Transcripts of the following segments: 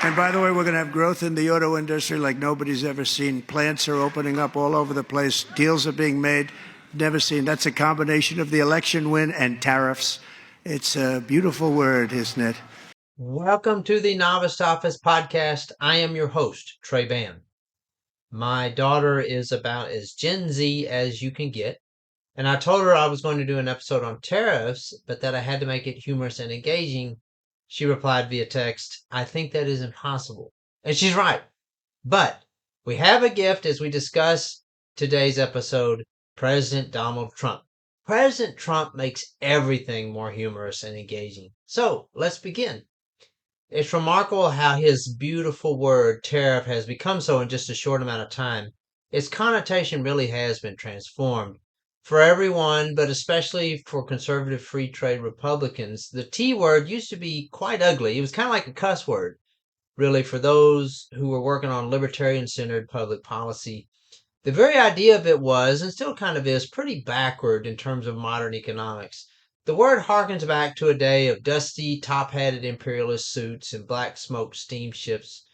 And by the way, we're going to have growth in the auto industry like nobody's ever seen. Plants are opening up all over the place. Deals are being made. Never seen. That's a combination of the election win and tariffs. It's a beautiful word, isn't it? Welcome to the Novice Office podcast. I am your host, Trey Ban. My daughter is about as Gen Z as you can get. And I told her I was going to do an episode on tariffs, but that I had to make it humorous and engaging. She replied via text, "I think that is impossible." And she's right. But we have a gift as we discuss today's episode, President Donald Trump. President Trump makes everything more humorous and engaging. So let's begin. It's remarkable how his beautiful word tariff has become so in just a short amount of time. Its connotation really has been transformed. For everyone, but especially for conservative free trade Republicans, the T word used to be quite ugly. It was kind of like a cuss word, really, for those who were working on libertarian-centered public policy. The very idea of it was, and still kind of is, pretty backward in terms of modern economics. The word harkens back to a day of dusty, top-hatted imperialist suits and black smoke steamships.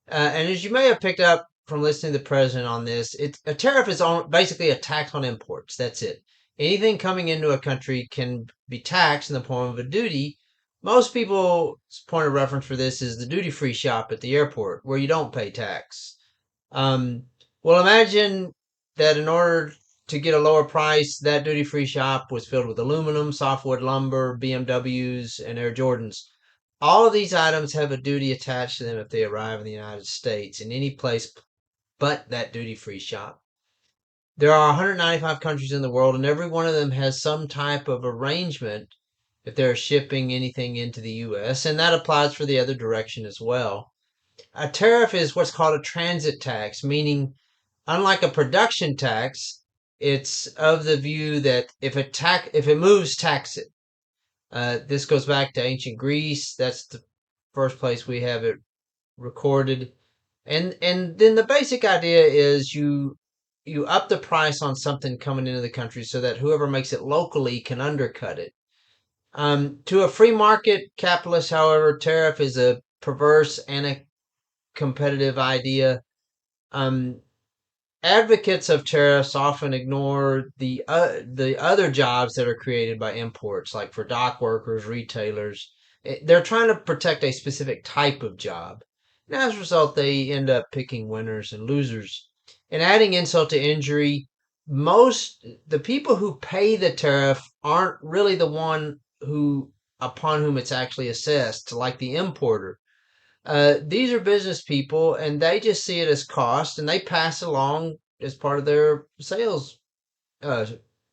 And as you may have picked up from listening to the president on this, a tariff is basically a tax on imports. That's it. Anything coming into a country can be taxed in the form of a duty. Most people's point of reference for this is the duty-free shop at the airport, where you don't pay tax. Um, well, imagine that in order to get a lower price, that duty-free shop was filled with aluminum, softwood lumber, BMWs, and Air Jordans. All of these items have a duty attached to them if they arrive in the United States in any place but that duty-free shop. There are 195 countries in the world, and every one of them has some type of arrangement if they're shipping anything into the U.S., and that applies for the other direction as well. A tariff is what's called a transit tax, meaning unlike a production tax, it's of the view that if it moves, tax it. This goes back to ancient Greece. That's the first place we have it recorded. And then the basic idea is you up the price on something coming into the country so that whoever makes it locally can undercut it. To a free market capitalist, however, tariff is a perverse and a competitive idea. Advocates of tariffs often ignore the other jobs that are created by imports, like for dock workers, retailers. They're trying to protect a specific type of job. And as a result, they end up picking winners and losers. And adding insult to injury, the people who pay the tariff aren't really the one upon whom it's actually assessed, like the importer. These are business people, and they just see it as cost, and they pass along as part of their sales uh,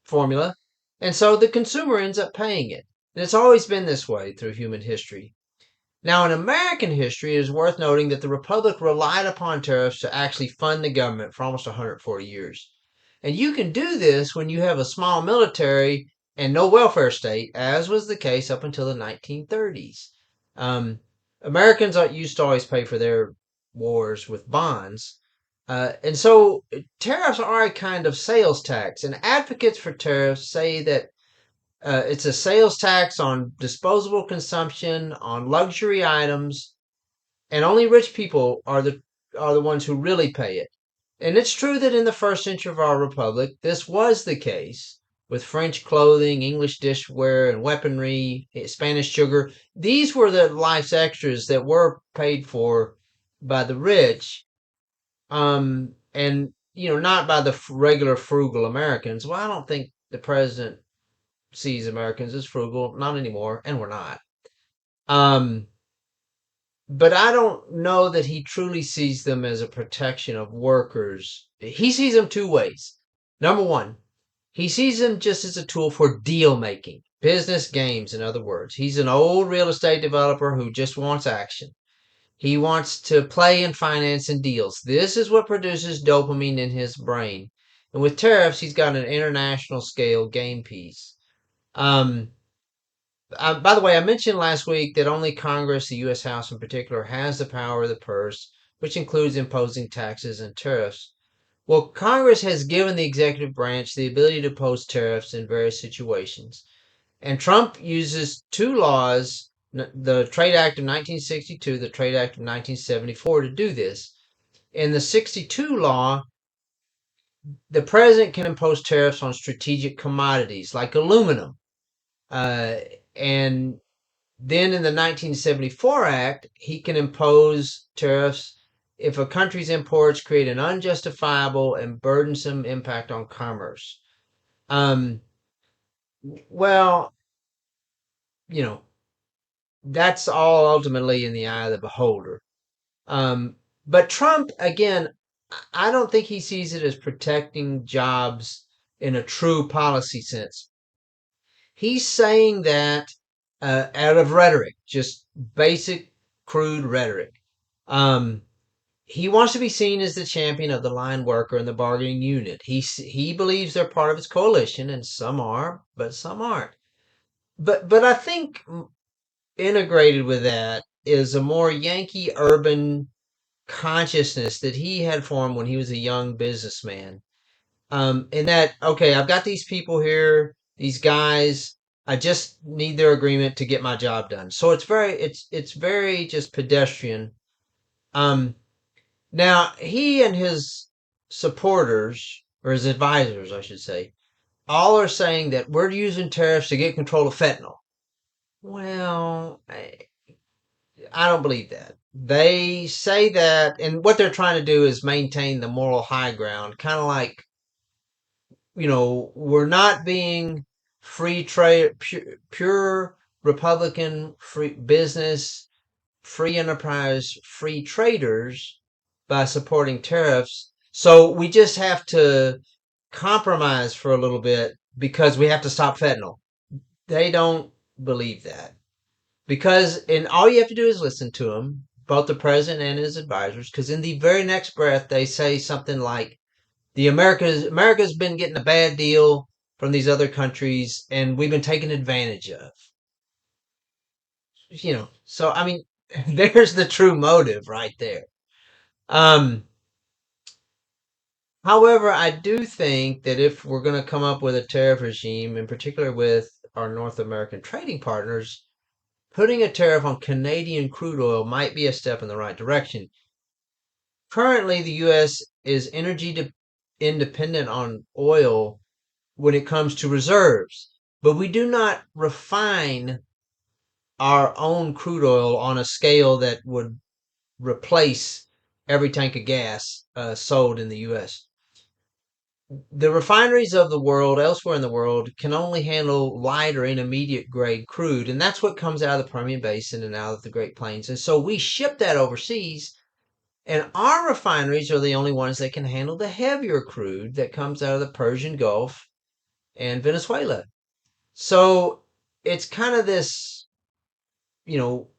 formula. And so the consumer ends up paying it. And it's always been this way through human history. Now, in American history, it is worth noting that the Republic relied upon tariffs to actually fund the government for almost 140 years. And you can do this when you have a small military and no welfare state, as was the case up until the 1930s. Americans used to always pay for their wars with bonds. And so tariffs are a kind of sales tax. And advocates for tariffs say that it's a sales tax on disposable consumption, on luxury items, and only rich people are the ones who really pay it. And it's true that in the first century of our republic, this was the case with French clothing, English dishware, and weaponry, Spanish sugar. These were the life's extras that were paid for by the rich, and not by the regular frugal Americans. Well, I don't think the president sees Americans as frugal, not anymore, and we're not. But I don't know that he truly sees them as a protection of workers. He sees them two ways. Number one, he sees them just as a tool for deal making, business games, in other words. He's an old real estate developer who just wants action. He wants to play and finance and deals. This is what produces dopamine in his brain. And with tariffs, he's got an international scale game piece. By the way, I mentioned last week that only Congress, the U.S. House in particular, has the power of the purse, which includes imposing taxes and tariffs. Well, Congress has given the executive branch the ability to impose tariffs in various situations. And Trump uses two laws the Trade Act of 1962, the Trade Act of 1974 to do this. In the 62 law, the president can impose tariffs on strategic commodities like aluminum. Uh, and then in the 1974 Act, he can impose tariffs if a country's imports create an unjustifiable and burdensome impact on commerce. Um, well, you know, that's all ultimately in the eye of the beholder. Um, but Trump, again, I don't think he sees it as protecting jobs in a true policy sense. He's saying that out of rhetoric, just basic, crude rhetoric. Um, he wants to be seen as the champion of the line worker and the bargaining unit. He believes they're part of his coalition, and some are, but some aren't. But I think integrated with that is a more Yankee urban consciousness that he had formed when he was a young businessman. In that, okay, I've got these people here, these guys. I just need their agreement to get my job done. So it's very just pedestrian. Um, Now he and his supporters or his advisors, I should say, all are saying that we're using tariffs to get control of fentanyl. Well, I don't believe that. They say that, and what they're trying to do is maintain the moral high ground, kind of like, we're not being free trade, pure Republican free business, free enterprise, free traders by supporting tariffs. So we just have to compromise for a little bit because we have to stop fentanyl. They don't believe that. And all you have to do is listen to them, both the president and his advisors, because in the very next breath they say something like, America's been getting a bad deal from these other countries, and we've been taken advantage of. So I mean, there's the true motive right there. Um, However, I do think that if we're going to come up with a tariff regime, in particular with our North American trading partners, putting a tariff on Canadian crude oil might be a step in the right direction. Currently, the U.S. is independent on oil when it comes to reserves, but we do not refine our own crude oil on a scale that would replace every tank of gas sold in the U.S. The refineries of the world, elsewhere in the world, can only handle light or intermediate grade crude, and that's what comes out of the Permian Basin and out of the Great Plains. And so we ship that overseas, and our refineries are the only ones that can handle the heavier crude that comes out of the Persian Gulf and Venezuela. So it's kind of this, you know,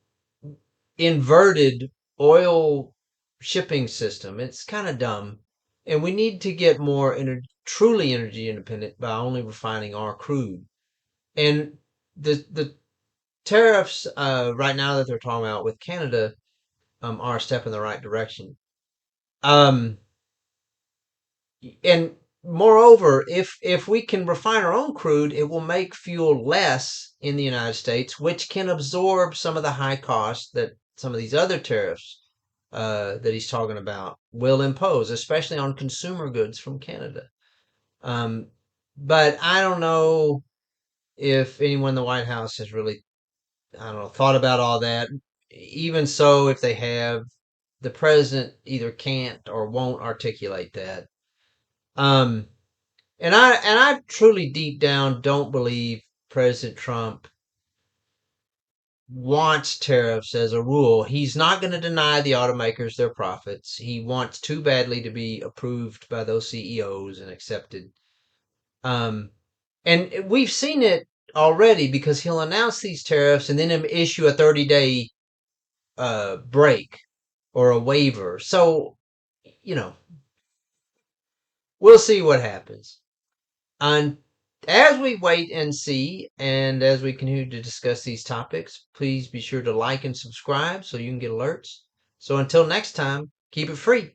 inverted oil shipping system. It's kind of dumb. And we need to get more truly energy independent by only refining our crude. And the tariffs right now that they're talking about with Canada are a step in the right direction. Um, and moreover, if we can refine our own crude, it will make fuel less in the United States, which can absorb some of the high costs that some of these other tariffs that he's talking about will impose, especially on consumer goods from Canada. Um, but I don't know if anyone in the White House has really, I don't know, thought about all that. Even so, if they have, the president either can't or won't articulate that. Um, and I truly deep down don't believe President Trump wants tariffs as a rule. He's not going to deny the automakers their profits. He wants too badly to be approved by those CEOs and accepted. Um, and we've seen it already because he'll announce these tariffs and then issue a 30-day break or a waiver. So, you know, we'll see what happens. And as we wait and see, and as we continue to discuss these topics, please be sure to like and subscribe so you can get alerts. So until next time, keep it free.